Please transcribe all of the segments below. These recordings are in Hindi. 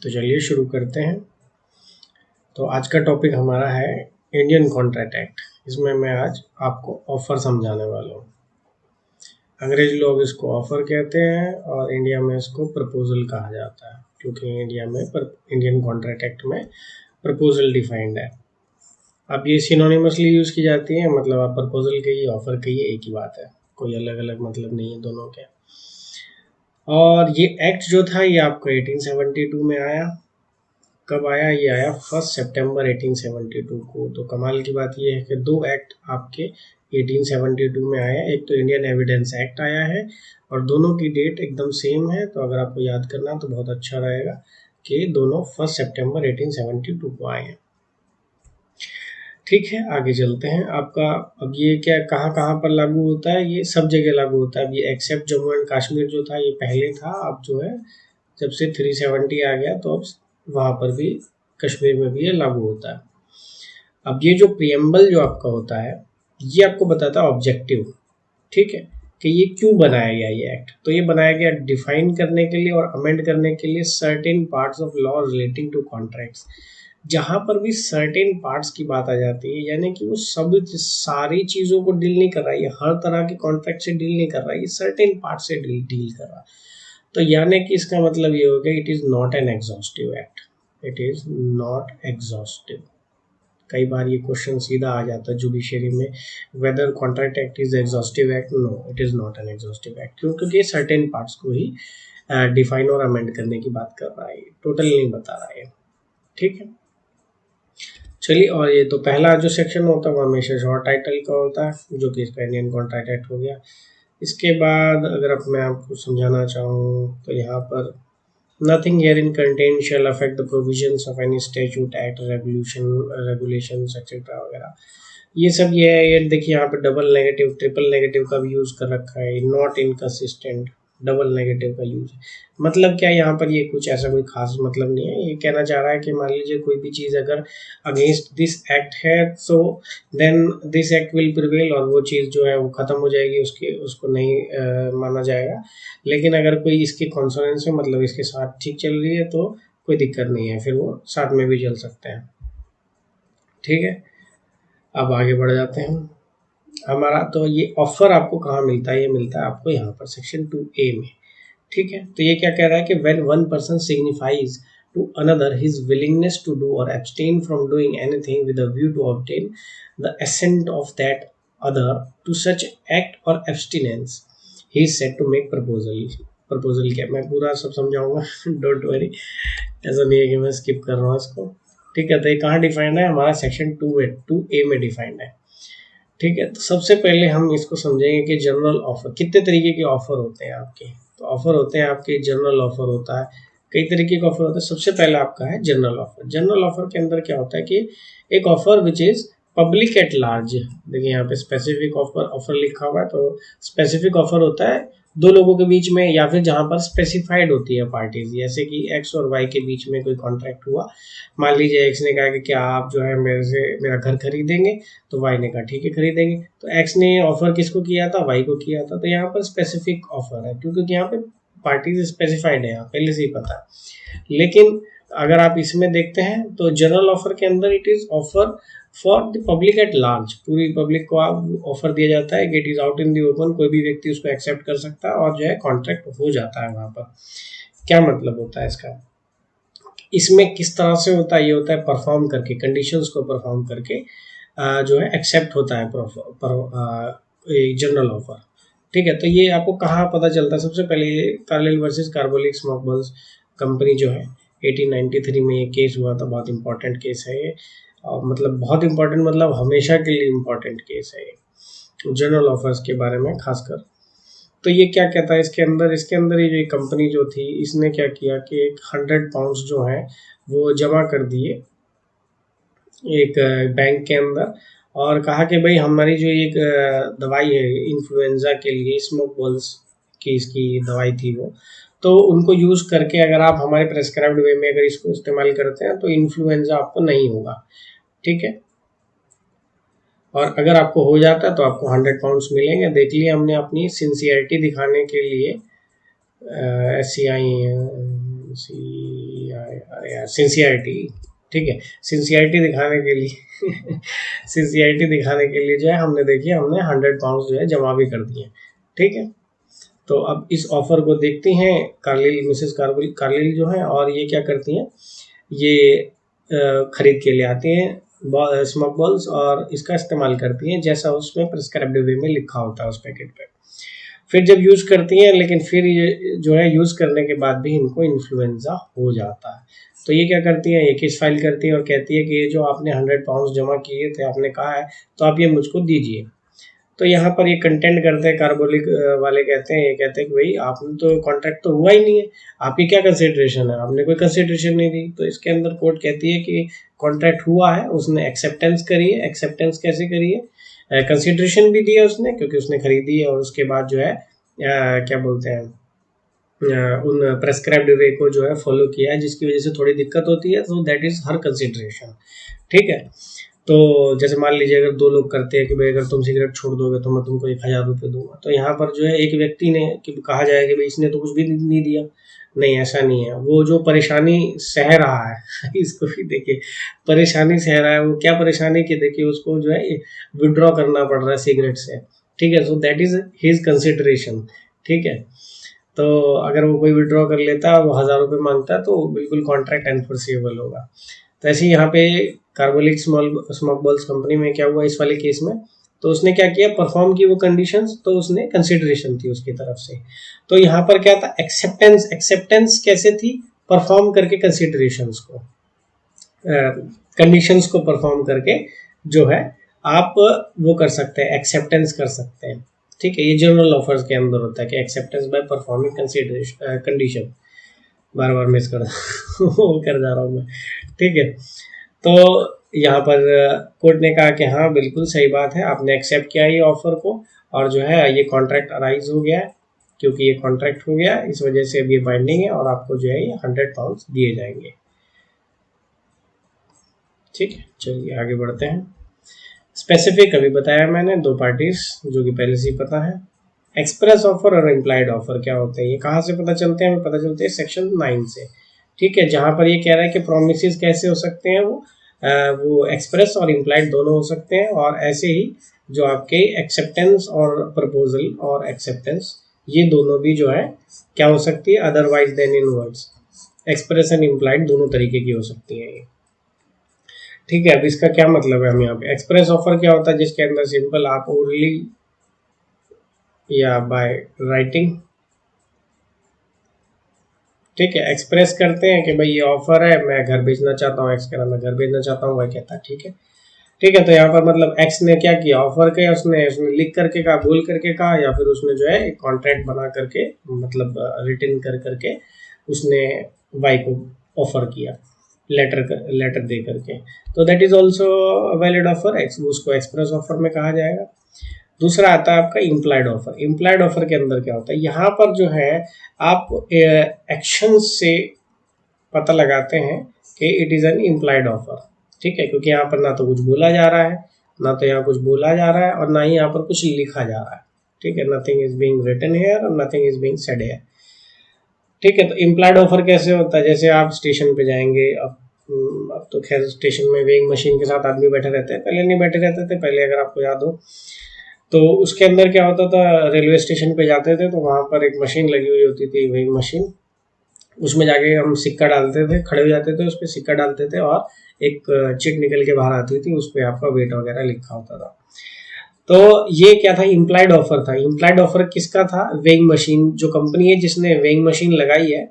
तो चलिए शुरू करते हैं। तो आज का टॉपिक हमारा है इंडियन कॉन्ट्रैक्ट एक्ट। इसमें मैं आज आपको ऑफर समझाने वाला हूँ। अंग्रेजी लोग इसको ऑफर कहते हैं और इंडिया में इसको प्रपोजल कहा जाता है, क्योंकि इंडिया में इंडियन कॉन्ट्रैक्ट एक्ट में प्रपोजल डिफाइंड है। अब ये सिनोनिमसली यूज़ की जाती है, मतलब आप प्रपोजल कहिए ऑफर कहिए एक ही बात है, कोई अलग अलग मतलब नहीं है दोनों के। और ये एक्ट जो था ये आपको 1872 में आया। कब आया? ये आया 1 सितंबर 1872 को। तो कमाल की बात ये है कि दो एक्ट आपके 1872 में आया। एक तो इंडियन एविडेंस एक्ट आया है और दोनों की डेट एकदम सेम है। तो अगर आपको याद करना तो बहुत अच्छा रहेगा कि दोनों 1 सितंबर 1872 को आए हैं। ठीक है, आगे चलते हैं। आपका अब ये क्या कहाँ कहाँ पर लागू होता है? ये सब जगह लागू होता है। अब ये एक्सेप्ट जम्मू एंड कश्मीर जो था ये पहले था, अब जो है जब से 370 आ गया तो अब वहाँ पर भी कश्मीर में भी ये लागू होता है। अब ये जो प्रियम्बल जो आपका होता है ये आपको बताता है ऑब्जेक्टिव, ठीक है, कि ये क्यों बनाया गया ये एक्ट। तो ये बनाया गया डिफाइन करने के लिए और अमेंड करने के लिए certain parts of law relating to contracts. जहाँ पर भी सर्टेन पार्ट्स की बात आ जाती है, यानी कि वो सब सारी चीज़ों को डील नहीं कर रहा है, ये हर तरह के कॉन्ट्रैक्ट से डील नहीं कर रहा है, ये सर्टेन पार्ट से डील कर रहा है। तो यानी कि इसका मतलब ये हो गया it is not an exhaustive act. It is not exhaustive. कई बार ये क्वेश्चन सीधा आ जाता है जुडिशरी में, whether contract act is exhaustive act. No, it is not an exhaustive act. क्यों? क्योंकि ये सर्टेन पार्ट्स को ही डिफाइन और अमेंड करने की बात कर रहा है, टोटल नहीं बता रहा है। ठीक है, चलिए। और ये तो पहला जो सेक्शन होता है वो हमेशा शॉर्ट टाइटल का होता है, जो कि इसका इंडियन कॉन्ट्रैक्ट एक्ट हो गया। इसके बाद अगर अब मैं आपको समझाना चाहूँ तो यहाँ पर nothing herein contained shall affect the provisions of any statute, act, regulations etc. वगैरह। ये सब ये है। ये देखिए यहाँ पे डबल नेगेटिव ट्रिपल नेगेटिव का भी यूज़ कर रखा है। नॉट इनकंसिस्टेंट, डबल नेगेटिव का यूज है। मतलब क्या, यहाँ पर ये कुछ ऐसा कोई खास मतलब नहीं है। ये कहना चाह रहा है कि मान लीजिए कोई भी चीज़ अगर अगेंस्ट दिस एक्ट है so then this act will prevail, और वो चीज़ जो है वो ख़त्म हो जाएगी, उसको नहीं माना जाएगा। लेकिन अगर कोई इसके कॉन्सोनेंस में, मतलब इसके साथ ठीक चल रही है तो कोई दिक्कत नहीं है, फिर वो साथ में भी चल सकते हैं। ठीक है, अब आगे बढ़ जाते हैं हमारा। तो ये ऑफर आपको कहाँ मिलता है? ये मिलता है आपको यहाँ पर सेक्शन 2A में। ठीक है, तो ये क्या कह रहा है कि when one person signifies to another his willingness to do और abstain from doing anything with a view to obtain the assent of that other to such act और abstinence, he is said to make proposal. Proposal क्या, मैं पूरा सब समझाऊंगा, डोंट वरी, ऐसा नहीं है कि मैं स्किप कर रहा हूँ इसको। ठीक है, तो ये कहाँ डिफाइंड है? हमारा सेक्शन 2A में डिफाइंड है। ठीक है, तो सबसे पहले हम इसको समझेंगे कि जनरल ऑफर, कितने तरीके के ऑफर होते हैं आपके। तो ऑफर होते हैं आपके, जनरल ऑफर होता है, कई तरीके का ऑफर होता है। सबसे पहला आपका है जनरल ऑफर। जनरल ऑफर के अंदर क्या होता है कि एक offer which is public at large. देखिए यहाँ पे स्पेसिफिक ऑफर लिखा हुआ है, तो स्पेसिफिक ऑफर होता है दो लोगों के बीच में, या फिर जहाँ पर स्पेसिफाइड होती है पार्टीज, जैसे कि एक्स और वाई के बीच में कोई कॉन्ट्रैक्ट हुआ। मान लीजिए एक्स ने कहा कि क्या आप जो है मेरे से मेरा घर खरीदेंगे, तो वाई ने कहा ठीक है खरीदेंगे। तो एक्स ने ऑफर किसको किया था? वाई को किया था। तो यहाँ पर स्पेसिफिक ऑफर है, क्योंकि यहाँ पे पार्टीज स्पेसिफाइड है, यहाँ पहले से ही पता है। लेकिन अगर आप इसमें देखते हैं तो जनरल ऑफर के अंदर it is offer for the public at large, पूरी पब्लिक को आप ऑफर दिया जाता है कि it is out in the open, कोई भी व्यक्ति उसको एक्सेप्ट कर सकता है और जो है कॉन्ट्रैक्ट हो जाता है वहाँ पर। क्या मतलब होता है इसका? इसमें किस तरह से होता है? ये होता है परफॉर्म करके, कंडीशंस को परफॉर्म करके जो है एक्सेप्ट होता है जनरल ऑफर। ठीक है, तो ये आपको कहाँ पता चलता है? सबसे पहले ये Carlill versus carbolic smoke balls company जो है 1893 में ये केस हुआ था। बहुत इंपॉर्टेंट केस है ये, और मतलब बहुत इंपॉर्टेंट, मतलब हमेशा के लिए इम्पॉर्टेंट केस है ये जनरल ऑफर्स के बारे में खासकर। तो ये क्या कहता है इसके अंदर ये कंपनी जो थी इसने क्या किया कि 100 पाउंड्स जो है वो जमा कर दिए एक बैंक के अंदर, और कहा कि भाई हमारी जो एक दवाई है इन्फ्लुएंजा के लिए, स्मोक बॉल्स की इसकी दवाई थी वो, तो उनको यूज़ करके अगर आप हमारे प्रेस्क्राइब्ड वे में अगर इसको इस्तेमाल करते हैं तो इन्फ्लुएंजा आपको नहीं होगा। ठीक है, और अगर आपको हो जाता है तो आपको 100 पाउंड्स मिलेंगे। देख लिया हमने अपनी सिंसियरिटी दिखाने के लिए SCI सिंसियरिटी, ठीक है, सिंसियरिटी दिखाने के लिए सिंसियरिटी दिखाने के लिए जो है हमने देखिए हमने 100 पाउंड जो है जमा भी कर दिए, ठीक है। तो अब इस ऑफर को देखती हैं कार्लिल, मिसेस कार्लिल जो है, और ये क्या करती हैं, ये खरीद के ले आती हैं स्मोक बॉल्स और इसका इस्तेमाल करती हैं जैसा उसमें प्रिस्क्राइब्ड वे में लिखा होता है उस पैकेट पे। फिर जब यूज़ करती हैं, लेकिन फिर ये जो है यूज़ करने के बाद भी इनको इन्फ्लुएंजा हो जाता है। तो ये क्या करती हैं, एक केस फाइल करती है और कहती है कि ये जो आपने 100 पाउंड जमा किए थे, आपने कहा है, तो आप ये मुझको दीजिए। तो यहाँ पर ये कंटेंट करते हैं कार्बोलिक वाले, कहते हैं, ये कहते हैं कि भाई आपने तो कॉन्ट्रैक्ट तो हुआ ही नहीं है, आपकी क्या कंसिडरेशन है, आपने कोई कंसिडरेशन नहीं दी। तो इसके अंदर कोर्ट कहती है कि कॉन्ट्रैक्ट हुआ है, उसने एक्सेप्टेंस करी है। एक्सेप्टेंस कैसे करी है, कंसिडरेशन भी दिया उसने, क्योंकि उसने खरीदी है, और उसके बाद जो है क्या बोलते हैं, उन प्रेस्क्राइब्ड वे को जो है फॉलो किया है, जिसकी वजह से थोड़ी दिक्कत होती है। तो दैट इज हर कंसिडरेशन, ठीक है। तो जैसे मान लीजिए अगर दो लोग करते हैं कि भाई अगर तुम सिगरेट छोड़ दोगे तो मैं तुमको 1000 रुपये दूंगा, तो यहाँ पर जो है एक व्यक्ति ने कि कहा जाए कि भाई इसने तो कुछ भी नहीं दिया, नहीं, ऐसा नहीं है। वो जो परेशानी सह रहा है इसको भी देखिए, परेशानी सह रहा है, वो क्या परेशानी की, देखिए उसको जो है विड्रॉ करना पड़ रहा है सिगरेट से, ठीक है। So that is his consideration, ठीक है। तो अगर वो कोई विड्रॉ कर लेता है, वो 1000 रुपये मांगता है, तो बिल्कुल कॉन्ट्रैक्ट एनफोर्सेबल होगा। तो ऐसे ही यहाँ पे कार्बोलिक स्मोक बॉल्स कंपनी में क्या हुआ इस वाले केस में, तो उसने क्या किया, परफॉर्म की वो कंडीशंस, तो उसने कंसिडरेशन थी उसकी तरफ से। तो यहाँ पर क्या था, एक्सेप्टेंस। एक्सेप्टेंस कैसे थी, परफॉर्म करके कंसिडरेशंस को, कंडीशंस को परफॉर्म करके जो है आप वो कर सकते हैं, एक्सेप्टेंस कर सकते हैं, ठीक है। ये जनरल ऑफर्स के अंदर होता है कि acceptance by performing consideration condition, bar bar miss कर वो कर जा रहा हूँ मैं, ठीक है। तो यहाँ पर कोर्ट ने कहा कि हाँ बिल्कुल सही बात है, आपने एक्सेप्ट किया ये ऑफर को, और जो है ये कॉन्ट्रैक्ट अराइज हो गया है, क्योंकि ये कॉन्ट्रैक्ट हो गया, इस वजह से अब ये बाइंडिंग है, और आपको जो है ये 100 पाउंड दिए जाएंगे, ठीक है। चलिए आगे बढ़ते हैं। स्पेसिफिक अभी बताया मैंने, दो पार्टीज जो कि पहले से ही पता है। एक्सप्रेस ऑफर और इम्प्लाइड ऑफर क्या होते हैं, ये कहाँ से पता चलते हैं, हमें पता चलते हैं सेक्शन 9 से, ठीक है। जहाँ पर ये कह रहा है कि प्रोमिसेस कैसे हो सकते हैं, वो एक्सप्रेस और इम्प्लाइड दोनों हो सकते हैं, और ऐसे ही जो आपके एक्सेप्टेंस और प्रपोजल और एक्सेप्टेंस, ये दोनों भी जो है क्या हो सकती है, otherwise then in words, express and implied दोनों तरीके की हो सकती है ये, ठीक है। अब इसका क्या मतलब है, हम यहाँ पे एक्सप्रेस ऑफर क्या होता है, जिसके अंदर सिंपल आप ओरली या बाय राइटिंग, ठीक है, एक्सप्रेस करते हैं कि भाई ये ऑफर है, मैं घर भेजना चाहता हूँ, एक्स कह रहा मैं घर भेजना चाहता हूँ, वह कहता है ठीक है, ठीक है। तो यहाँ पर मतलब एक्स ने क्या किया, ऑफर किया, उसने लिख करके कहा, बोल करके कहा, या फिर उसने जो है एक कॉन्ट्रैक्ट बना करके, मतलब रिटन कर करके उसने वाई को ऑफर किया, लेटर दे करके, तो that is also valid offer, उसको एक्सप्रेस ऑफर में कहा जाएगा। दूसरा आता है आपका इम्प्लाइड ऑफर। इम्प्लाइड ऑफर के अंदर क्या होता है, यहाँ पर जो है आप एक्शन से पता लगाते हैं कि it is an implied offer, ठीक है, क्योंकि यहाँ पर ना तो कुछ बोला जा रहा है, ना तो यहाँ कुछ बोला जा रहा है, और ना ही यहाँ पर कुछ लिखा जा रहा है, ठीक है। Nothing is being written here और nothing is being said here, ठीक है। तो इम्प्लाइड ऑफर कैसे होता है, जैसे आप स्टेशन पे जाएंगे, अब तो खैर स्टेशन में वेइंग मशीन के साथ आदमी बैठे रहते हैं, पहले नहीं बैठे रहते थे, पहले अगर आपको याद हो तो उसके अंदर क्या होता था, रेलवे स्टेशन पे जाते थे तो वहाँ पर एक मशीन लगी हुई होती थी, वेइंग मशीन, उसमें जाके हम सिक्का डालते थे, खड़े हो जाते थे, उस पर सिक्का डालते थे, और एक चिट निकल के बाहर आती थी, उस पर आपका वेट वगैरह लिखा होता था। तो ये क्या था, इम्प्लाइड ऑफर था। इम्प्लाइड ऑफर किसका था, वेइंग मशीन, जो कंपनी है जिसने वेइंग मशीन लगाई है,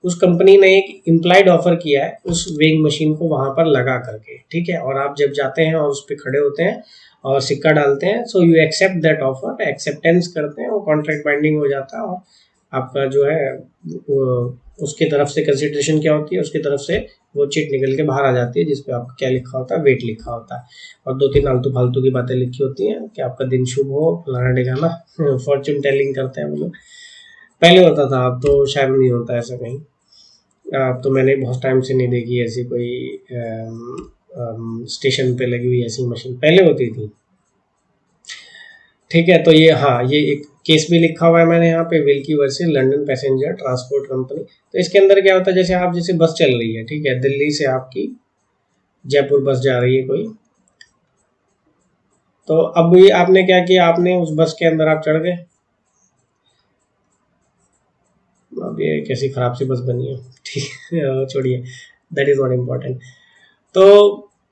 उस कंपनी ने एक इम्प्लाइड ऑफर किया है उस वेइंग मशीन को वहां पर लगा करके, ठीक है। और आप जब जाते हैं और उस पर खड़े होते हैं और सिक्का डालते हैं, so you accept that offer, acceptance करते हैं, वो कॉन्ट्रैक्ट बाइंडिंग हो जाता है, और आपका जो है उसकी तरफ से कंसिडरेशन क्या होती है, उसकी तरफ से वो चिट निकल के बाहर आ जाती है, जिसपे आपका क्या लिखा होता है, वेट लिखा होता है, और 2-3 आलतू फालतू की बातें लिखी होती हैं कि आपका दिन शुभ हो, फलाना ढिकाना, फॉर्च्यून टेलिंग करते हैं वो लोग। पहले होता था, अब तो शायद नहीं होता ऐसा कहीं, अब तो मैंने बहुत टाइम से नहीं देखी ऐसी कोई स्टेशन पे लगी हुई ऐसी मशीन, पहले होती थी, ठीक है। तो ये हाँ, ये एक केस भी लिखा हुआ है मैंने यहाँ पे, Wilkie versus London passenger transport company. तो इसके अंदर क्या होता है, जैसे बस चल रही है, ठीक है, दिल्ली से आपकी जयपुर बस जा रही है कोई, तो अब ये आपने क्या किया, आपने उस बस के अंदर आप चढ़ गए। अब ये कैसी खराब सी बस बनी है, ठीक है, छोड़िए, दैट इज नॉट इम्पोर्टेंट। तो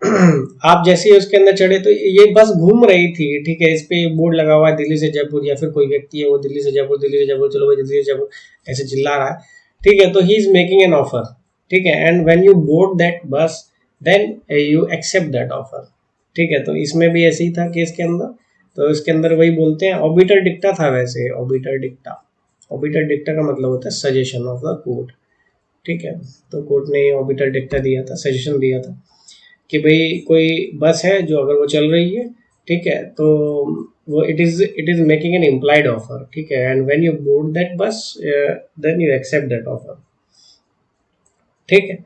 आप जैसे ही उसके अंदर चढ़े तो ये बस घूम रही थी, ठीक है, इस पे बोर्ड लगा हुआ है दिल्ली से जयपुर, या फिर कोई व्यक्ति है वो दिल्ली से जयपुर, दिल्ली से जयपुर, चलो भाई दिल्ली से जयपुर ऐसे चिल्ला रहा है, ठीक है। तो he is making an offer, ठीक है, and when you board that bus then you accept that offer, ठीक है। तो इसमें भी ऐसे ही था केस के अंदर। तो इसके अंदर वही बोलते हैं, ऑबिटर डिक्टा था वैसे, ऑबिटर डिक्टा, ऑबिटर डिक्टा का मतलब होता है सजेशन ऑफ द कोर्ट, ठीक है। तो कोर्ट ने ऑबिटर डिक्टा दिया था, सजेशन दिया था कि भाई कोई बस है जो अगर वो चल रही है, ठीक है, तो वो it is making an implied offer, ठीक है, and when you board that bus then you accept that offer, ठीक है।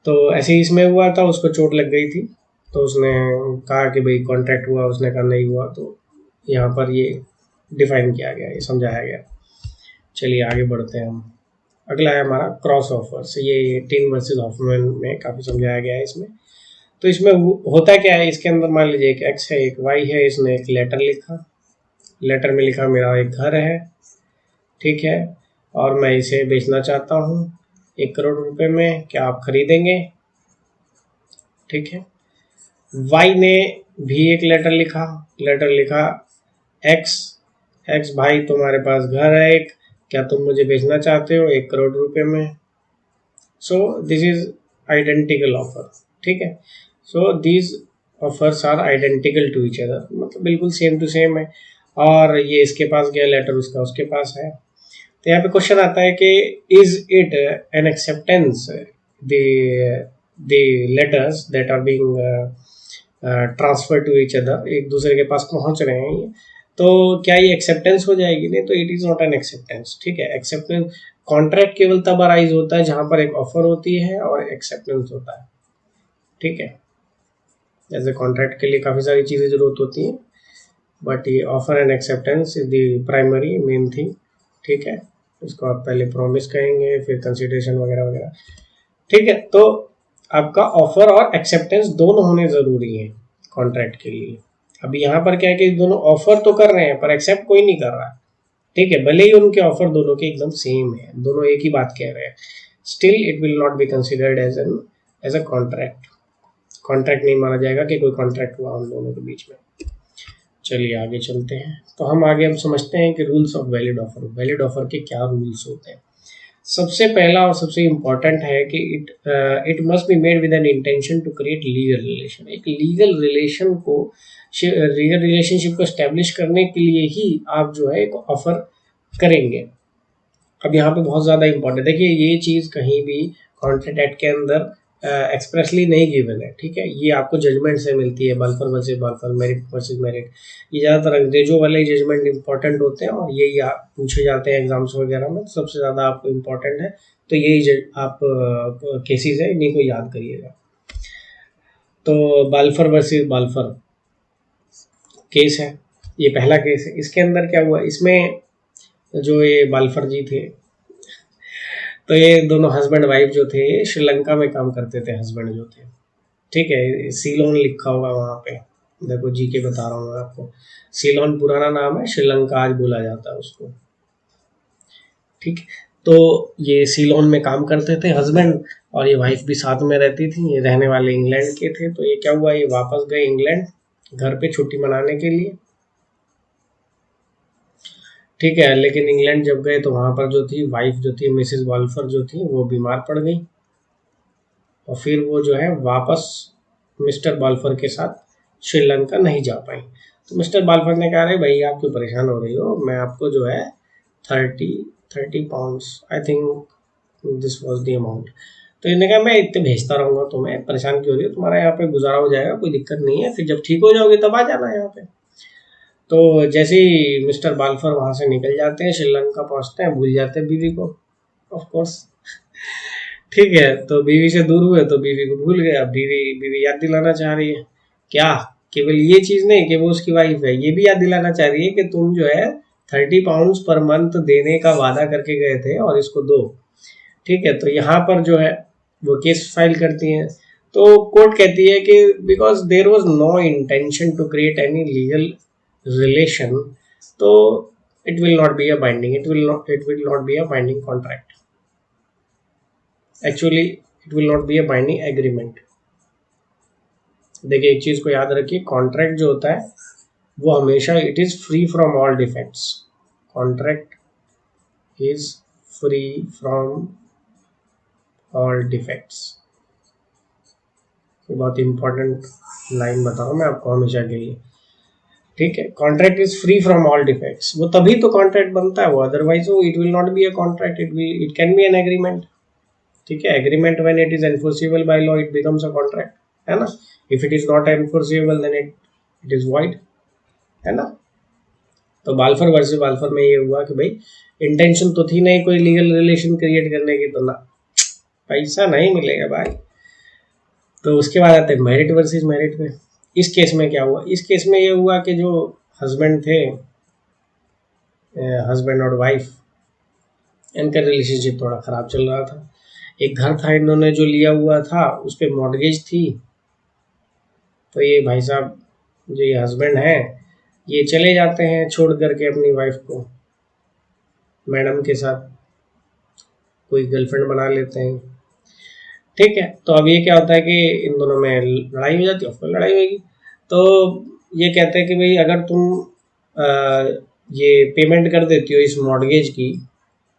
तो ऐसे ही इसमें हुआ था, उसको चोट लग गई थी, तो उसने कहा कि भाई कॉन्ट्रैक्ट हुआ, उसने कहा नहीं हुआ, तो यहाँ पर ये डिफाइन किया गया, ये समझाया गया। चलिए आगे बढ़ते हैं हम। अगला है हमारा क्रॉस ऑफर्स, ये टिन वर्सेस हॉफमैन में काफ़ी समझाया गया है इसमें। तो इसमें होता क्या है, इसके अंदर मान लीजिए एक एक्स है एक वाई है, इसने एक लेटर लिखा, लेटर में लिखा मेरा एक घर है, ठीक है, और मैं इसे बेचना चाहता हूँ 1 करोड़ रुपए में, क्या आप खरीदेंगे, ठीक है। वाई ने भी एक लेटर लिखा एक्स, एक्स भाई तुम्हारे पास घर है एक, क्या तुम मुझे बेचना चाहते हो 1 करोड़ रुपए में। So this is identical offer, ठीक है। So these offers are identical to each other, मतलब बिल्कुल सेम टू सेम है, और ये इसके पास गया लेटर, उसका उसके पास है। तो यहाँ पे क्वेश्चन आता है कि is it an acceptance the letters that are being transfer to each other, एक दूसरे के पास पहुंच रहे हैं ये, तो क्या ये एक्सेप्टेंस हो जाएगी? नहीं, तो it is not N acceptance, ठीक है। एक्सेप्टेंस कॉन्ट्रैक्ट केवल तब अराइज होता है जहां पर एक ऑफर होती है और एक्सेप्टेंस होता है, ठीक है। जैसे कॉन्ट्रैक्ट के लिए काफ़ी सारी चीज़ें जरूरत होती हैं, बट ये offer and acceptance is the primary main thing, ठीक है। इसको आप पहले प्रॉमिस कहेंगे, फिर कंसिडरेशन वगैरह वगैरह, ठीक है। तो आपका ऑफर और एक्सेप्टेंस दोनों होने ज़रूरी हैं कॉन्ट्रैक्ट के लिए। अभी यहाँ पर क्या है कि दोनों ऑफर तो कर रहे हैं पर एक्सेप्ट कोई नहीं कर रहा है, ठीक है, भले ही उनके ऑफर दोनों के एकदम सेम है, दोनों एक ही बात कह रहे हैं, still it will not be considered as a contract, contract नहीं माना जाएगा कि कोई कॉन्ट्रैक्ट हुआ उन दोनों के बीच में। चलिए आगे चलते हैं। तो हम आगे समझते हैं कि rules of valid offer, valid offer के क्या रूल्स होते हैं। सबसे पहला और सबसे इम्पॉर्टेंट है कि it must be made with an intention to create legal relation, एक लीगल रिलेशन को, लीगल रिलेशनशिप को एस्टेब्लिश करने के लिए ही आप जो है एक ऑफर करेंगे। अब यहाँ पे बहुत ज़्यादा इम्पोर्टेंट, देखिए ये चीज़ कहीं भी कॉन्ट्रैक्ट एक्ट के अंदर एक्सप्रेसली नहीं गिवन है, ठीक है, ये आपको जजमेंट से मिलती है, बाल्फर वर्सेस बाल्फर, मेरिट वर्सेस मेरिट, ये ज़्यादातर अंग्रेजों वाले जजमेंट इंपॉर्टेंट होते हैं और यही आप पूछे जाते हैं एग्जाम्स वगैरह में, तो सबसे ज़्यादा आपको इम्पोर्टेंट है, तो यही आप केसेस है, इन्हीं को याद करिएगा। तो बाल्फर वर्सेस बाल्फर केस है, ये पहला केस है। इसके अंदर क्या हुआ, इसमें जो ये बाल्फर जी थे, तो ये दोनों हस्बैंड वाइफ जो थे श्रीलंका में काम करते थे, हस्बैंड जो थे, ठीक है, सीलोन लिखा होगा वहाँ पे, देखो जी के बता रहा हूँ मैं आपको, सीलोन पुराना नाम है, श्रीलंका आज बोला जाता है उसको, ठीक। तो ये सीलोन में काम करते थे हस्बैंड, और ये वाइफ भी साथ में रहती थी, ये रहने वाले इंग्लैंड के थे। तो ये क्या हुआ, ये वापस गए इंग्लैंड घर पे छुट्टी मनाने के लिए, ठीक है, लेकिन इंग्लैंड जब गए तो वहाँ पर जो थी वाइफ जो थी मिसेस वाल्फर जो थी वो बीमार पड़ गई, और फिर वो जो है वापस मिस्टर बाल्फर के साथ श्रीलंका नहीं जा पाई। तो मिस्टर बाल्फर ने कहा, अरे भाई आप क्यों परेशान हो रही हो, मैं आपको जो है 30 pounds, I think this was the amount, तो इन्होंने कहा मैं इतने भेजता रहूँगा, तुम्हें परेशान क्यों हो रही हो, तुम्हारा यहाँ पे गुजारा हो जाएगा, कोई दिक्कत नहीं है, फिर जब ठीक हो जाओगे तब आ जाना यहाँ पे। तो जैसे ही मिस्टर बाल्फर वहाँ से निकल जाते हैं, श्रीलंका पहुँचते हैं, भूल जाते हैं बीवी को, ऑफ कोर्स, ठीक है। तो बीवी से दूर हुए तो बीवी को भूल गए, अब बीवी याद दिलाना चाह रही है, क्या केवल ये चीज़ नहीं कि वो उसकी वाइफ है, ये भी याद दिलाना चाह रही है कि तुम जो है £30 पर मंथ देने का वादा करके गए थे और इसको दो, ठीक है। तो यहाँ पर जो है वो केस फाइल करती हैं। तो कोर्ट कहती है कि because there was no intention to create any legal relation, तो it will not be a binding, it will not be a binding contract, actually it will not be a binding agreement. देखिए एक चीज को याद रखिए, कॉन्ट्रैक्ट जो होता है वो हमेशा it is free from all defects, contract is free from all defects. बहुत इंपॉर्टेंट लाइन बताऊं मैं आपको हमेशा के लिए, ठीक है। Contract is free from all defects, वो तभी तो कॉन्ट्रैक्ट बनता है, वो अदरवाइज वो it will not be a contract, it can be an agreement, ठीक है। Agreement when it is enforceable by law it becomes a contract, है ना। If it is not enforceable then it is void, है ना। तो बाल्फर वर्सेस बाल्फर में ये हुआ कि भाई इंटेंशन तो थी नहीं कोई लीगल रिलेशन क्रिएट करने की, तो ना पैसा नहीं मिलेगा भाई। तो उसके बाद आते हैं मेरिट वर्सेस मेरिट में। इस केस में क्या हुआ, इस केस में ये हुआ कि जो हस्बैंड थे, हस्बैंड और वाइफ, इनका रिलेशनशिप थोड़ा ख़राब चल रहा था। एक घर था इन्होंने जो लिया हुआ था, उस पर मॉर्गेज थी। तो ये भाई साहब जो ये हस्बैंड हैं ये चले जाते हैं छोड़ करके अपनी वाइफ को मैडम के साथ, कोई गर्लफ्रेंड बना लेते हैं, ठीक है। तो अब ये क्या होता है कि इन दोनों में लड़ाई हो जाती है, ऑफकोर्स लड़ाई होगी। तो ये कहते हैं कि भाई अगर तुम ये पेमेंट कर देती हो इस मॉर्गेज की,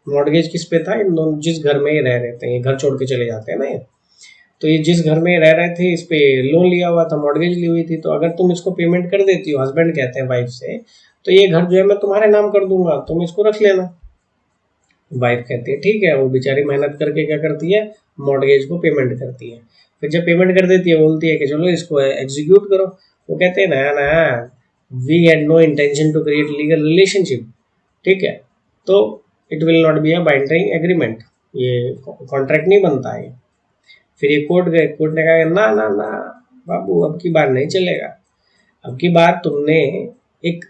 मॉर्गेज किस पे था, इन दोनों जिस घर में ये रह रहे थे, ये घर छोड़ के चले जाते हैं ना ये, तो ये जिस घर में रह रहे थे इस पे लोन लिया हुआ था, मॉर्गेज ली हुई थी, तो अगर तुम इसको पेमेंट कर देती हो, हस्बैंड कहते हैं वाइफ से, तो ये घर जो है मैं तुम्हारे नाम कर दूंगा, तुम इसको रख लेना। वाइफ कहती है ठीक है, वो बेचारी मेहनत करके क्या करती है, मॉर्गेज को पेमेंट करती है। फिर जब पेमेंट कर देती है बोलती है कि चलो इसको एग्जीक्यूट करो। वो कहते हैं ना ना, we had no intention to create legal relationship, ठीक है। तो it will not be a binding agreement, ये कॉन्ट्रैक्ट नहीं बनता है। फिर ये कोर्ट गए, कोर्ट ने कहा ना ना ना बाबू अब की बार नहीं चलेगा, अब की बार तुमने एक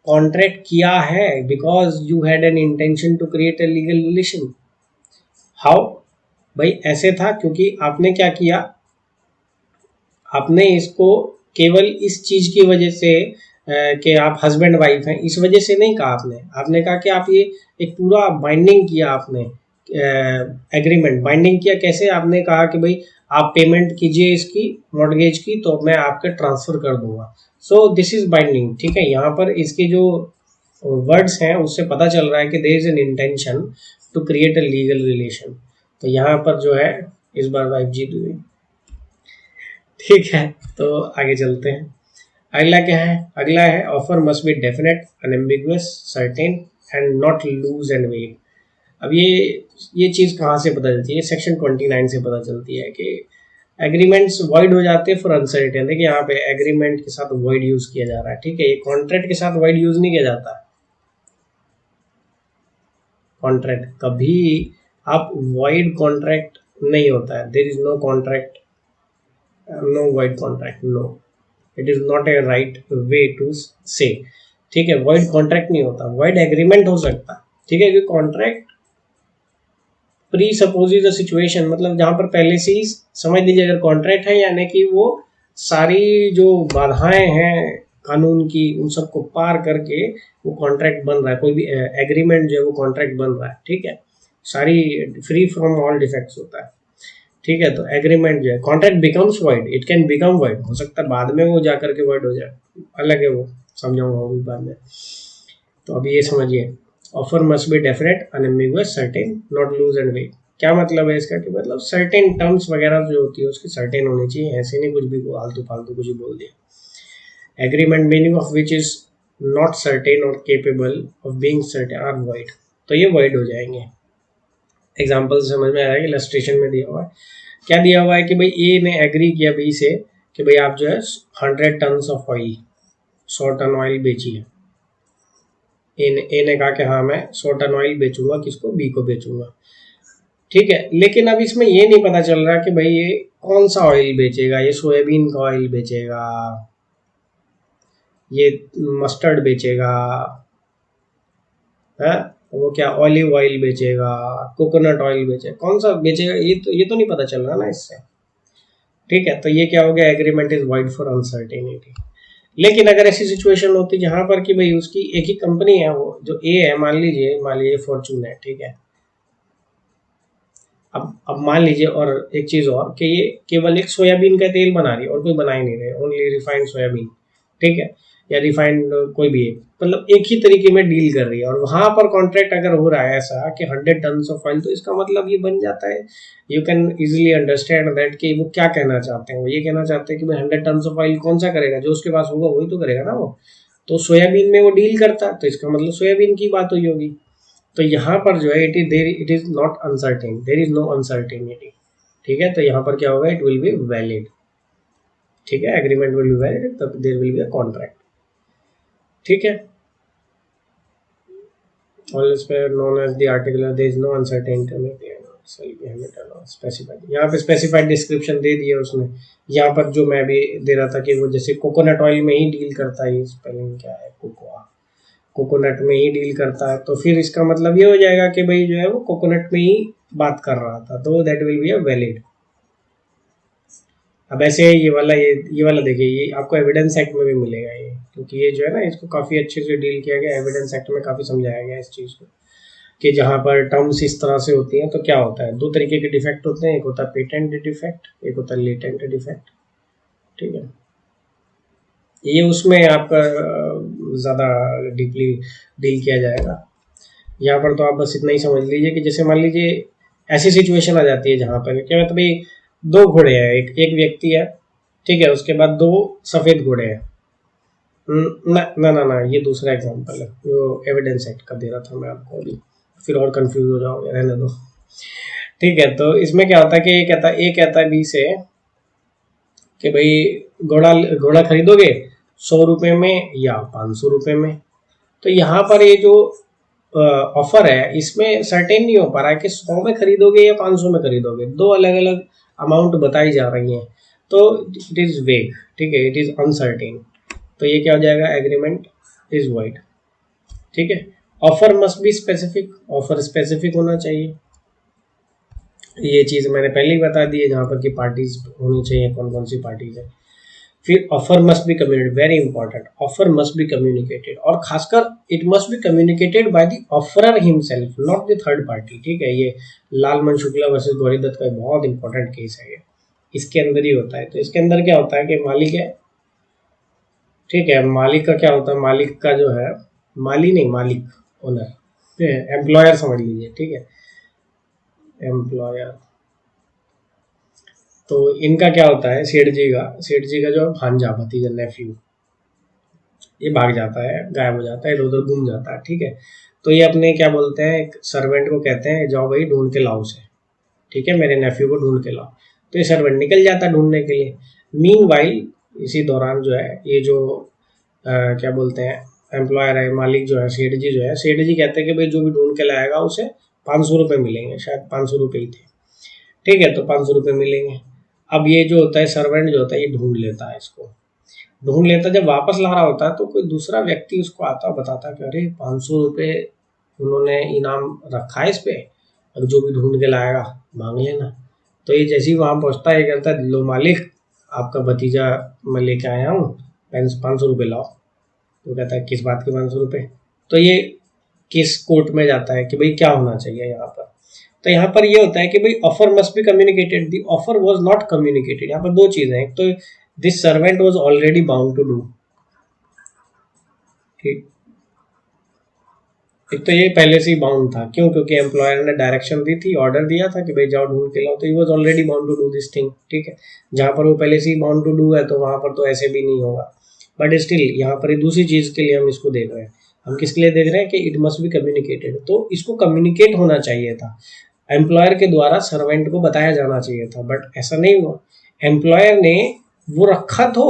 कॉन्ट्रैक्ट किया है because you had an intention to create a legal relation. How, भाई ऐसे था क्योंकि आपने क्या किया, आपने इसको केवल इस चीज की वजह से कि आप हस्बैंड वाइफ हैं इस वजह से नहीं कहा, आपने कहा कि आप ये एक पूरा बाइंडिंग किया, आपने एग्रीमेंट बाइंडिंग किया। कैसे, आपने कहा कि भाई आप पेमेंट कीजिए इसकी मॉर्गेज की तो मैं आपके ट्रांसफर कर दूंगा, सो दिस इज बाइंडिंग, ठीक है। यहाँ पर इसके जो वर्ड्स हैं उससे पता चल रहा है कि there is an intention to create a legal relation. तो यहाँ पर जो है इस बार वाइफ जीत हुई, ठीक है। तो आगे चलते हैं, अगला क्या है, अगला है offer must be definite, unambiguous, certain and not loose and vague. अब ये चीज़ कहाँ से पता चलती है, सेक्शन 29 से पता चलती है कि एग्रीमेंट्स वॉइड हो जाते हैं फॉर अनसर्टेन। देखिए यहाँ पे एग्रीमेंट के साथ वॉइड यूज किया जा रहा है, ठीक है। ये कॉन्ट्रैक्ट के साथ वॉइड यूज नहीं किया जाता। कॉन्ट्रैक्ट कभी आप वॉइड कॉन्ट्रैक्ट नहीं होता है, there is no contract, no void contract, no, it is not a right way to say, ठीक है। void contract नहीं होता, void agreement हो सकता, ठीक है। क्योंकि contract pre spouses a situation, मतलब जहां पर पहले से ही समझ लीजिए अगर कॉन्ट्रैक्ट है यानी कि वो सारी जो बाधाएं हैं कानून की उन सबको पार करके वो कॉन्ट्रैक्ट बन रहा है, कोई भी एग्रीमेंट जो है वो कॉन्ट्रैक्ट बन रहा है, ठीक है। सारी फ्री फ्रॉम ऑल डिफेक्ट्स होता है, ठीक है। तो एग्रीमेंट जो है, contract becomes wide, it can become wide, हो सकता है बाद में वो जा करके वाइड हो जाए, अलग है वो, समझाऊंगा वो भी बाद में। तो अब ये समझिए, offer must be definite, unambiguous, certain, not loose and vague. क्या मतलब है इसका, कि मतलब सर्टेन टर्म्स वगैरह जो होती है उसकी सर्टेन होनी चाहिए, ऐसे नहीं कुछ भी आलतू फालतू कुछ भी बोल दिया। Agreement meaning of which is not certain और capable of being certain are void, तो ये वाइड हो जाएंगे। एग्जाम्पल समझ में आ रहा है, इलस्ट्रेशन में दिया हुआ है, क्या दिया हुआ है कि भाई ए ने एग्री किया बी से कि भाई आप जो है 100 ton of oil, 100 ton oil बेचिए। ए ने कहा कि हाँ मैं 100 टन ऑयल बेचूंगा, किसको, बी को बेचूंगा, ठीक है। लेकिन अब इसमें ये नहीं पता चल रहा कि भाई ये कौन सा ऑयल बेचेगा, ये सोयाबीन का ऑयल बेचेगा, ये मस्टर्ड बेचेगा, है, वो क्या ऑलिव ऑयल बेचेगा, कोकोनट ऑयल बेचेगा, कौन सा बेचेगा, ये तो नहीं पता चल रहा ना इससे। ठीक है, तो ये क्या हो गया, agreement is wide for uncertainty. लेकिन अगर ऐसी सिचुएशन होती जहां पर कि भाई उसकी एक ही कंपनी है, वो जो ए है, मान लीजिए फॉर्चून है, ठीक है। अब मान लीजिए, और एक चीज और कि ये केवल एक सोयाबीन का तेल बना रही है और कोई बना ही नहीं रहे, ओनली रिफाइंड सोयाबीन, ठीक है, या रिफाइंड कोई भी एक, मतलब एक ही तरीके में डील कर रही है, और वहां पर कॉन्ट्रैक्ट अगर हो रहा है ऐसा कि 100 टन ऑफ ऑयल, तो इसका मतलब ये बन जाता है, you can easily understand that कि वो क्या कहना चाहते हैं। वो ये कहना चाहते हैं कि भाई 100 टन ऑफ ऑयल कौन सा करेगा, जो उसके पास होगा वही तो करेगा ना वो। तो सोयाबीन में वो डील करता है, तो इसका मतलब सोयाबीन की बात हुई होगी। तो यहाँ पर जो है it is not uncertain, there is no uncertainty. ठीक है, तो यहाँ पर क्या होगा, इट विल बी वैलिड। ठीक है, एग्रीमेंट विल बी वैलिड, तब there will be a contract. ठीक है, all is known as the article, there is no uncertainty specified. यहाँ पे स्पेसिफाइड डिस्क्रिप्शन दे दिया उसने। यहाँ पर जो मैं भी दे रहा था कि वो जैसे कोकोनट ऑयल में ही डील करता है, स्पेलिंग क्या है, कोकोआ, कोकोनट में ही डील करता है, तो फिर इसका मतलब ये हो जाएगा कि भाई जो है वो कोकोनट में ही बात कर रहा था, तो that will be a valid. अब ऐसे ये वाला देखिए, ये आपको एविडेंस एक्ट में भी मिलेगा ये, क्योंकि ये जो है ना, इसको काफ़ी अच्छे से डील किया गया, एविडेंस एक्ट में काफ़ी समझाया गया इस चीज़ को, कि जहाँ पर टर्म्स इस तरह से होती हैं तो क्या होता है। दो तरीके के डिफेक्ट होते हैं, एक होता है पेटेंट डिफेक्ट, एक होता है लेटेंट डिफेक्ट। ठीक है, ये उसमें आपका ज़्यादा डीपली डील किया जाएगा। यहाँ पर तो आप बस इतना ही समझ लीजिए कि जैसे मान लीजिए ऐसी सिचुएशन आ जाती है जहाँ पर क्या मतलब, भाई दो घोड़े हैं, एक एक व्यक्ति है, ठीक है, उसके बाद दो सफेद घोड़े हैं। ना ना ना ना, ये दूसरा एग्जांपल है, वो एविडेंस एक्ट का दे रहा था मैं आपको अभी, फिर और कंफ्यूज हो जाओगे, रहने दो। ठीक है, तो इसमें क्या होता है कि ये कहता है बी से कि भाई घोड़ा घोड़ा खरीदोगे 100 रुपये में या 500 रुपये में। तो यहाँ पर ये जो ऑफर है, इसमें सर्टेन नहीं हो पा रहा है कि 100 में खरीदोगे या 500 में खरीदोगे, दो अलग अलग अमाउंट बताई जा रही हैं, तो इट इज़ वेग। ठीक है, इट इज़ अनसर्टेन। तो ये क्या हो जाएगा, एग्रीमेंट इज वाइड। ठीक है, offer must be specific, offer specific होना चाहिए, ये चीज़ मैंने पहले ही बता दी है, जहाँ पर कि पार्टीज होनी चाहिए, कौन कौन सी पार्टीज है। फिर offer must be communicated, very important, offer must be communicated, और खासकर it must be communicated by the offeror himself, not the third party. ठीक है, ये लालमन शुक्ला वर्सेस गौरी दत्त का बहुत इंपॉर्टेंट केस है ये, इसके अंदर ही होता है। तो इसके अंदर क्या होता है कि मालिक है, ठीक है, मालिक का क्या होता है, मालिक का जो है, माली नहीं, मालिक, ओनर, एम्प्लॉयर समझ लीजिए। ठीक है, एम्प्लॉयर, तो इनका क्या होता है, सेठ जी का जो भांजा, भतीजा, नेफ्यू, ये भाग जाता है, गायब हो जाता है, इधर उधर घूम जाता है। ठीक है, तो ये अपने क्या बोलते हैं, एक सर्वेंट को कहते हैं, जाओ भाई ढूंढ के लाओ उसे, ठीक है, मेरे नेफ्यू को ढूंढ के लाओ। तो ये सर्वेंट निकल जाता है ढूंढने के लिए। मीन वाइल, इसी दौरान जो है ये जो क्या बोलते हैं, एम्प्लॉयर है, मालिक जो है, सेठ जी कहते हैं कि भाई जो भी ढूंढ के लाएगा उसे 500 रुपये मिलेंगे, शायद 500 रुपये ही थे। ठीक है, तो 500 रुपये मिलेंगे। अब ये जो होता है, सर्वेंट जो होता है, ये ढूंढ लेता है इसको, ढूंढ लेता है। जब वापस ला रहा होता है तो कोई दूसरा व्यक्ति उसको आता और बताता है कि अरे 500 रुपये उन्होंने इनाम रखा है इस पे, और जो भी ढूंढ के लाएगा मांग लेना। तो ये जैसे ही वहां पहुंचता है, ये कहता है लो मालिक, आपका भतीजा मैं लेके आया हूँ, 500 रुपये लाओ। तो कहता है किस बात के 500 रुपये। तो ये किस कोर्ट में जाता है कि भाई क्या होना चाहिए यहाँ पर। तो यहाँ पर ये होता है कि भाई offer must be communicated, the offer was not communicated. यहाँ पर दो चीजें हैं, एक तो this servant was already bound to do, ठीक, एक तो ये पहले से ही बाउंड था, क्यों, क्योंकि एम्प्लॉयर ने डायरेक्शन दी थी, ऑर्डर दिया था कि भाई जाओ ढूंढ के लाओ, तो he was already bound to do this thing. ठीक है, जहाँ पर वो पहले से ही बाउंड टू डू है, तो वहां पर तो ऐसे भी नहीं होगा। बट स्टिल यहाँ पर दूसरी चीज के लिए हम इसको देख रहे हैं, हम किसके लिए देख रहे हैं कि इट मस्ट बी कम्युनिकेटेड, तो इसको कम्युनिकेट होना चाहिए था, एम्प्लॉयर के द्वारा सर्वेंट को बताया जाना चाहिए था, बट ऐसा नहीं हुआ। एम्प्लॉयर ने वो रखा तो,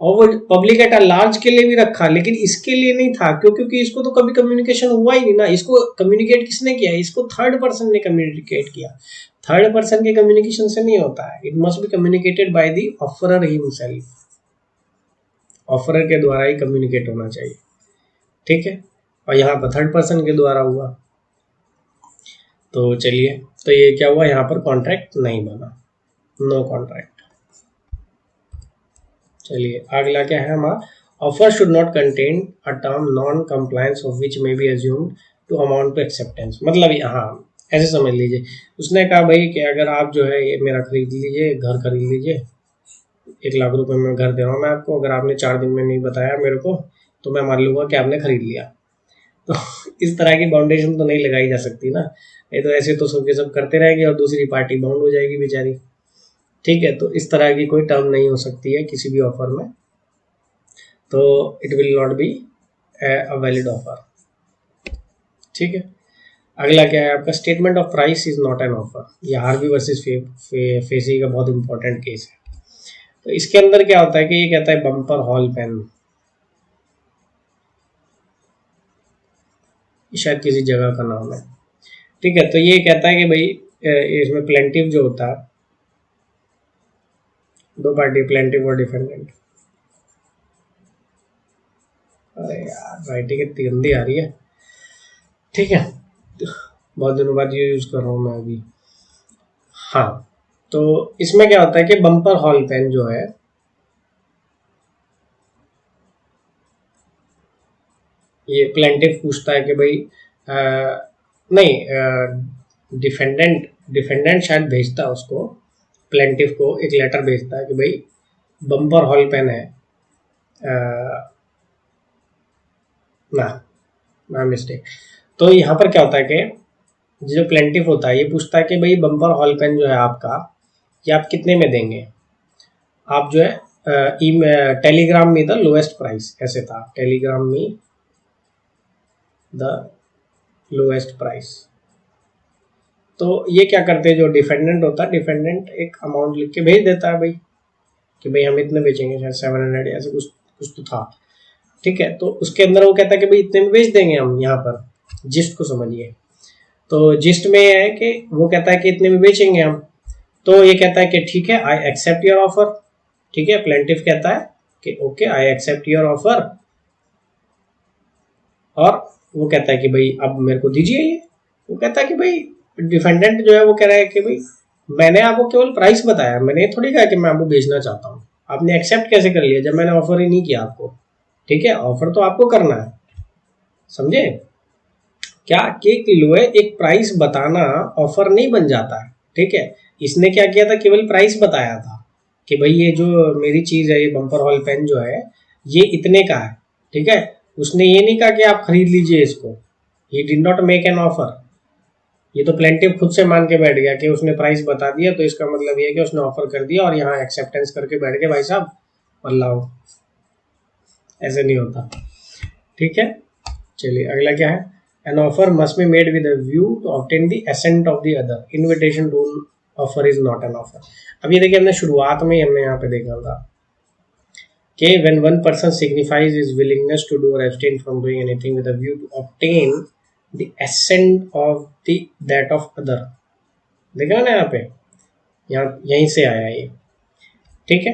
और वो पब्लिक एट लार्ज के लिए भी रखा, लेकिन इसके लिए नहीं था, क्यों, क्योंकि इसको तो कभी कम्युनिकेशन हुआ ही नहीं ना। इसको कम्युनिकेट किसने किया, इसको थर्ड पर्सन ने कम्युनिकेट किया। थर्ड पर्सन के कम्युनिकेशन से नहीं होता है, it must be communicated by the offeror himself, offeror के द्वारा ही कम्युनिकेट होना चाहिए। ठीक है, और यहाँ पर थर्ड पर्सन के द्वारा हुआ। तो चलिए, तो ये क्या हुआ, यहाँ पर कॉन्ट्रैक्ट नहीं बना, नो कॉन्ट्रैक्ट। चलिए अगला क्या है हमारा, offer should not contain a term non compliance of which may be assumed to amount to acceptance. मतलब हाँ ऐसे समझ लीजिए, उसने कहा भाई कि अगर आप जो है ये मेरा खरीद लीजिए, घर खरीद लीजिए, 1 लाख रुपए में घर दे रहा हूँ मैं आपको, अगर आपने 4 दिन में नहीं बताया मेरे को तो मैं मान लूंगा कि आपने खरीद लिया। तो इस तरह की बाउंडेशन तो नहीं लगाई जा सकती ना, नहीं तो ऐसे तो सबके सब करते रहेंगे और दूसरी पार्टी बाउंड हो जाएगी बेचारी। ठीक है, तो इस तरह की कोई टर्म नहीं हो सकती है किसी भी ऑफर में, तो it will not be a valid offer. ठीक है, अगला क्या है आपका, statement of price is not an offer. ये हार्वी वर्सेस फेसी का बहुत इंपॉर्टेंट केस है। तो इसके अंदर क्या होता है कि ये कहता है बम्पर हॉल पेन, शायद किसी जगह का नाम है। ठीक है, तो ये कहता है कि भाई इसमें प्लेंटिव जो होता है, दो पार्टी प्लेंटिव और डिफेंडेंट। अरे यार राइटिंग इतनी गंदी आ रही है। ठीक है, बहुत दिनों बाद ये यूज कर रहा हूँ मैं अभी। हाँ, तो इसमें क्या होता है कि बम्पर हॉल पेन जो है, ये प्लेंटिव पूछता है कि भाई नहीं, डिफेंडेंट शायद भेजता है उसको, प्लेंटिव को एक लेटर भेजता है कि भाई बम्पर हॉल पेन है, ना ना मिस्टेक। तो यहाँ पर क्या होता है कि जो प्लेंटिव होता है ये पूछता है कि भाई बम्पर हॉल पेन जो है आपका, ये आप कितने में देंगे। आप जो है टेलीग्राम में द लोएस्ट प्राइस, ऐसे था, टेलीग्राम में द लोएस्ट प्राइस। तो ये क्या करते हैं, जो डिफेंडेंट होता है, डिफेंडेंट एक अमाउंट लिख के भेज देता है भाई कि भाई हम इतने बेचेंगे, शायद 700 ऐसे कुछ कुछ तो था। ठीक है, तो उसके अंदर वो कहता है कि भाई इतने में बेच देंगे हम, यहाँ पर जिस्ट को समझिए। तो जिस्ट में ये है कि वो कहता है कि इतने में बेचेंगे हम, तो ये कहता है कि ठीक है आई एक्सेप्ट योर ऑफर। ठीक है, प्लेंटिफ कहता है कि okay I accept your offer, और वो कहता है कि भाई अब मेरे को दीजिए ये। वो कहता है कि भाई डिफेंडेंट जो है वो कह रहा है कि भाई मैंने आपको केवल प्राइस बताया, मैंने थोड़ी कहा कि मैं आपको बेचना चाहता हूँ, आपने एक्सेप्ट कैसे कर लिया जब मैंने ऑफर ही नहीं किया आपको। ठीक है, ऑफर तो आपको करना है, समझे क्या, कि लोए एक प्राइस बताना ऑफर नहीं बन जाता है। ठीक है, इसने क्या किया था, केवल प्राइस बताया था कि भाई ये जो मेरी चीज है, ये बम्पर हॉल पेन जो है ये इतने का है। ठीक है, उसने ये नहीं कहा कि आप खरीद लीजिए इसको, ही did not make an offer. ये तो प्लेंटिव खुद से मान के बैठ गया कि उसने प्राइस बता दिया, तो इसका मतलब ये है कि उसने ऑफर कर दिया और यहाँ एक्सेप्टेंस करके बैठ गए भाई साहब, मतलब ऐसे नहीं होता। ठीक है, चलिए अगला क्या है, an offer must be made with a view to obtain the assent of the other, invitation to offer is not an offer. अब ये देखिए हमने शुरुआत में हमने यहाँ पे देखा था कि when one person signifies his willingness to do or abstain from doing anything with a view to obtain the assent of the that of other, देखा ना यहाँ पे, यहाँ यहीं से आया ये। ठीक है,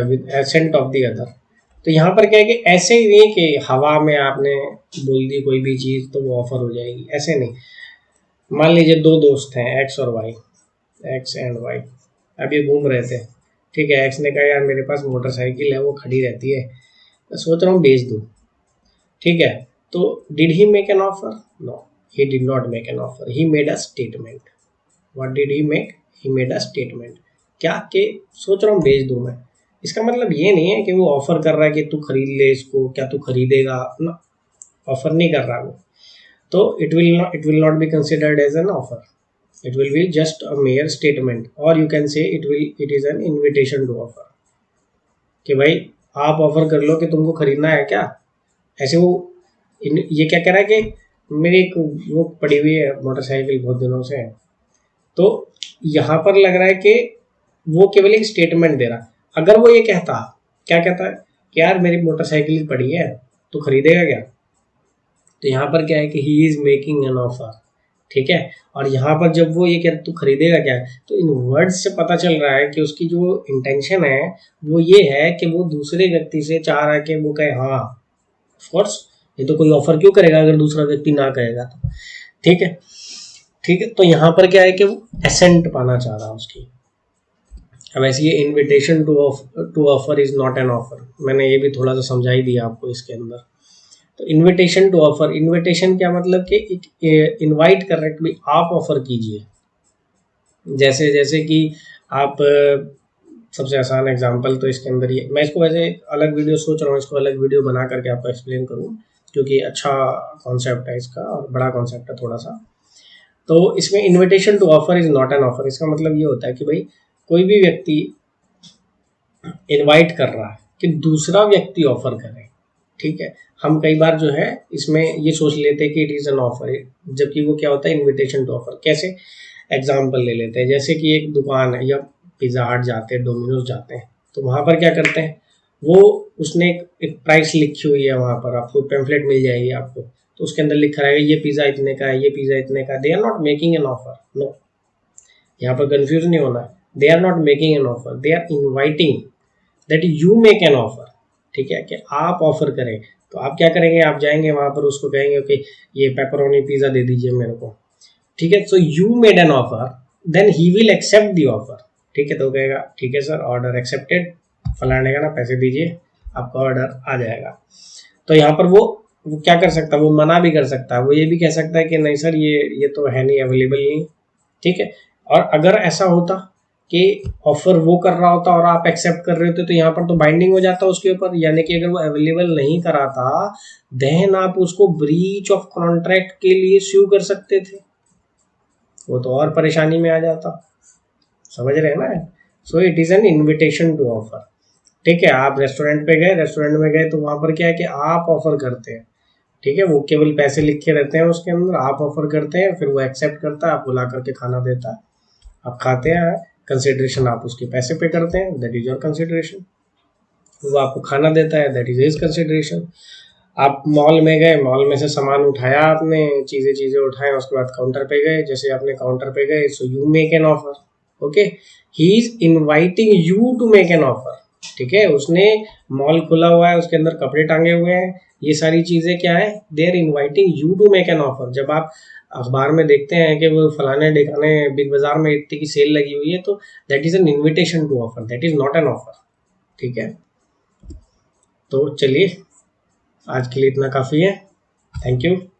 with accent of the other. तो यहाँ पर क्या है कि ऐसे ही नहीं कि हवा में आपने बोल दी कोई भी चीज़ तो वो ऑफर हो जाएगी, ऐसे नहीं। मान लीजिए दो दोस्त हैं एक्स और वाई, एक्स एंड वाई, अब ये घूम रहे थे। ठीक है, एक्स ने कहा यार मेरे पास मोटरसाइकिल है वो खड़ी रहती है, मैं सोच रहा हूँ बेच दूँ। ठीक है, तो did he make an offer, no he did not make an offer, he made a statement. What did he make, he made a statement, क्या कि सोच रहा हूँ बेच दूँ मैं। इसका मतलब ये नहीं है कि वो ऑफर कर रहा है कि तू खरीद ले इसको, क्या तू खरीदेगा ना, ऑफर नहीं कर रहा वो। तो it will not be considered as an offer, it will be just a mere statement, or you can say it is an invitation to offer, कि भाई आप ऑफर कर लो कि तुमको खरीदना है क्या। ऐसे वो ये क्या कह रहा है कि मेरी एक वो पड़ी हुई है मोटरसाइकिल बहुत दिनों से, तो यहाँ पर लग रहा है कि वो केवल एक स्टेटमेंट दे रहा। अगर वो ये कहता, क्या कहता है कि यार मेरी मोटरसाइकिल पड़ी है तो खरीदेगा क्या, तो यहाँ पर क्या है कि ही इज मेकिंग एन ऑफर, ठीक है। और यहाँ पर जब वो ये कह तू खरीदेगा क्या, तो इन वर्ड्स से पता चल रहा है कि उसकी जो इंटेंशन है वो ये है कि वो दूसरे व्यक्ति से चाह रहा है कि वो कहे हाँ ऑफ कोर्स, ये तो कोई ऑफर क्यों करेगा अगर दूसरा व्यक्ति ना कहेगा तो, ठीक है। ठीक है, तो यहाँ पर क्या है कि वो एसेंट पाना चाह रहा है उसकी। अब ऐसे ये invitation to offer is not an offer, मैंने ये भी थोड़ा सा समझा ही दिया आपको इसके अंदर। तो इनविटेशन टू ऑफर, इनविटेशन क्या मतलब कि इनवाइट कर रहे हैं कि भाई आप ऑफर कीजिए। जैसे जैसे कि आप सबसे आसान एग्जांपल तो इसके अंदर ये, मैं इसको वैसे अलग वीडियो सोच रहा हूँ, इसको अलग वीडियो बना करके आपको एक्सप्लेन करूँ, क्योंकि अच्छा कॉन्सेप्ट है इसका और बड़ा कॉन्सेप्ट है थोड़ा सा। तो इसमें invitation to offer is not an offer, इसका मतलब ये होता है कि भाई कोई भी व्यक्ति इनवाइट कर रहा है कि दूसरा व्यक्ति ऑफर करे, ठीक है। हम कई बार जो है इसमें ये सोच लेते हैं कि इट इज़ एन ऑफर, जबकि वो क्या होता है इनविटेशन टू ऑफर। कैसे, एग्जांपल ले लेते हैं, जैसे कि एक दुकान है या पिज़्ज़ा हट जाते हैं, डोमिनोज जाते हैं, तो वहाँ पर क्या करते हैं वो, उसने एक प्राइस लिखी हुई है, वहाँ पर आपको पेम्फलेट मिल जाएगी आपको, तो उसके अंदर लिखा रहेगा ये पिज़्ज़ा इतने का है, ये पिज़्ज़ा इतने का। They are not making an offer, no, यहाँ पर कंफ्यूज नहीं होना है। They are not making an offer, they are inviting that you make an offer, ठीक है, कि आप ऑफर करें। तो आप क्या करेंगे, आप जाएंगे वहां पर, उसको कहेंगे कि ये पेपरोनी पिज्जा दे दीजिए मेरे को, ठीक है। So you made an offer, then he will accept the offer, ठीक है। तो कहेगा ठीक है सर, ऑर्डर एक्सेप्टेड, फलाने का ना पैसे दीजिए, आपका ऑर्डर आ जाएगा। तो यहाँ पर वो क्या कर सकता है, वो मना भी कर सकता है, वो ये भी कह सकता है कि नहीं सर ये तो है नहीं, अवेलेबल नहीं, ठीक है। और अगर ऐसा होता कि ऑफर वो कर रहा होता और आप एक्सेप्ट कर रहे होते, तो यहाँ पर तो बाइंडिंग हो जाता उसके ऊपर, यानी कि अगर वो अवेलेबल नहीं कराता देन आप उसको ब्रीच ऑफ कॉन्ट्रैक्ट के लिए स्यू कर सकते थे, वो तो और परेशानी में आ जाता, समझ रहे हैं ना। So it is an invitation to offer, ठीक है। आप रेस्टोरेंट पे गए, रेस्टोरेंट में गए तो वहां पर क्या है कि आप ऑफर करते हैं, ठीक है, वो केवल पैसे लिखे रहते हैं उसके अंदर, आप ऑफर करते हैं, फिर वो एक्सेप्ट करता है, आपको ला करके खाना देता है, आप खाते हैं, कंसिडरेशन आप उसके पैसे पे करते हैं, दैट इज योर कंसिडरेशन। वो आपको खाना देता है, दैट इज हिज कंसिडरेशन। आप मॉल में गए, मॉल में से सामान उठाया आपने, चीजें चीजें उठाए, उसके बाद काउंटर पे गए, जैसे आपने काउंटर पे गए, so you make an offer, okay, he is inviting you to make an offer, ठीक है। उसने मॉल खुला हुआ है, उसके अंदर कपड़े टांगे हुए हैं, ये सारी चीजें क्या है, they are inviting you to make an offer. जब आप अखबार में देखते हैं कि वो फलाने ढिकाने बिग बाजार में इतनी की सेल लगी हुई है, तो that is an invitation to offer, that is not an offer, ठीक है। तो चलिए आज के लिए इतना काफ़ी है, थैंक यू।